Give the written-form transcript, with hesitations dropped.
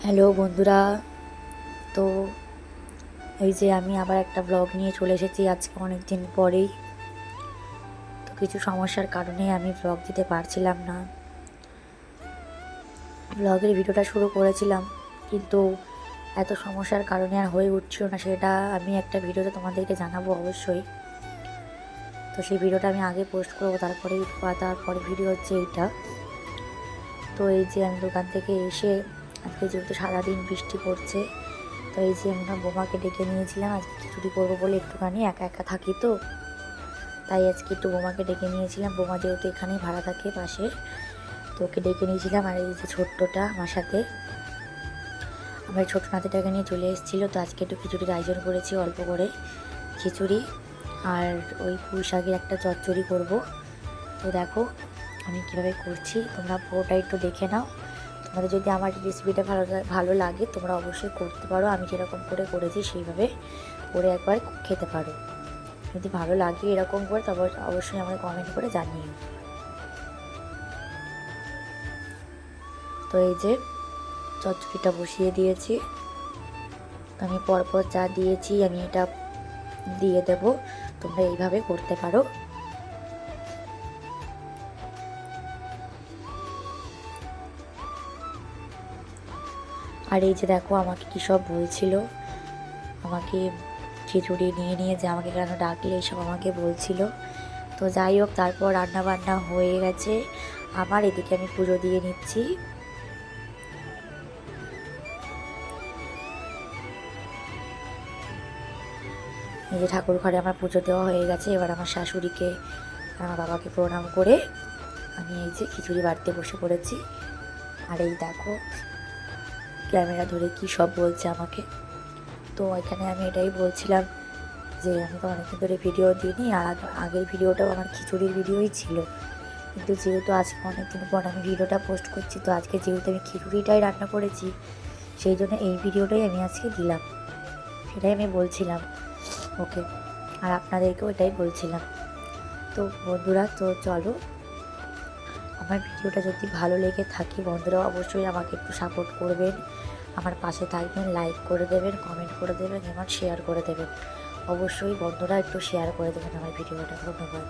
Hello বন্ধুরা। তো এই যে আমি আবার একটা ব্লগ নিয়ে চলে এসেছি আজকে অনেক দিন পরেই। তো কিছু সমস্যার কারণে আমি ব্লগ দিতে পারছিলাম না। ব্লগের ভিডিওটা শুরু করেছিলাম, কিন্তু এত সমস্যার কারণে আর হয়ে উঠছিল না। সেটা আমি একটা ভিডিওতে তোমাদেরকে জানাবো অবশ্যই। তো সেই ভিডিওটা আমি আগে পোস্ট করবো, তারপরে ভিডিও হচ্ছে এইটা। তো এই যে আমি দোকান থেকে এসে আজকে যেহেতু সারাদিন বৃষ্টি পড়ছে, তো এই যে আমি না বোমাকে ডেকে নিয়েছিলাম আজকে খিচুড়ি করবো বলে। একটুখানি একা একা থাকি তো, তাই আজকে একটু বোমাকে ডেকে নিয়েছিলাম। বোমা যেহেতু এখানেই ভাড়া থাকে পাশে, তো ওকে ডেকে নিয়েছিলাম। আর এই যে ছোট্টটা আমার সাথে, আমার ছোটো নাতিটাকে নিয়ে চলে এসেছিলো। তো আজকে একটু খিচুড়ির আয়োজন করেছি, অল্প করে খিচুড়ি আর ওই পুঁই শাকের একটা চচ্চড়ি করব। তো দেখো আমি কীভাবে করছি, তোমরা পুরোটা একটু দেখে নাও। তোমাদের যদি আমার রেসিপিটা ভালো লাগে তোমরা অবশ্যই করতে পারো। আমি যেরকম করে করেছি সেইভাবে করে একবার খেতে পারো। যদি ভালো লাগে এরকম করে তবে অবশ্যই আমাকে কমেন্ট করে জানিও। তো এই যে চচ্চড়িটা বসিয়ে দিয়েছি। আমি পরপর যা দিয়েছি আমি এটা দিয়ে দেব, তোমরা এইভাবে করতে পারো। আর এই যে দেখো আমাকে কী সব বলছিল, আমাকে খিচুড়ি নিয়ে যে আমাকে কেন ডাকলে এইসব আমাকে বলছিল। তো যাই হোক, তারপর রান্না বান্না হয়ে গেছে আমার। এদিকে আমি পুজো দিয়ে নিচ্ছি। এই যে ঠাকুর ঘরে আমার পুজো দেওয়া হয়ে গেছে। এবার আমার শাশুড়িকে আমার বাবাকে প্রণাম করে আমি এই যে খিচুড়ি বাড়তে বসে পড়েছি। আর এই দেখো ক্যামেরা ধরে কী সব বলছে আমাকে। তো এখানে আমি এটাই বলছিলাম যে আমি তো অনেকদিন ধরে ভিডিও দিইনি, আর আগের ভিডিওটাও আমার খিচুড়ির ভিডিওই ছিল। কিন্তু যেহেতু আজকে অনেকদিন পর আমি ভিডিওটা পোস্ট করছি, তো আজকে যেহেতু আমি খিচুড়িটাই রান্না করেছি, সেই জন্য এই ভিডিওটাই আমি আজকে দিলাম। সেটাই আমি বলছিলাম ওকে, আর আপনাদেরকেও এটাই বলছিলাম। তো বন্ধুরা, তো চলো, আমার ভিডিওটা যদি ভালো লেগে থাকে বন্ধুরা অবশ্যই আমাকে একটু সাপোর্ট করবেন, আমার পাশে থাকবেন, লাইক করে দেবেন, কমেন্ট করে দেবেন এবং শেয়ার করে দেবেন। অবশ্যই বন্ধুরা একটু শেয়ার করে দেবেন আমার ভিডিওটা। ধন্যবাদ।